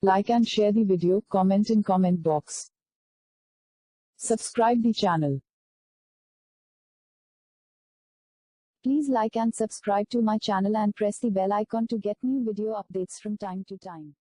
Like and share the video, comment in comment box. Subscribe the channel. Please like and subscribe to my channel and press the bell icon to get new video updates from time to time.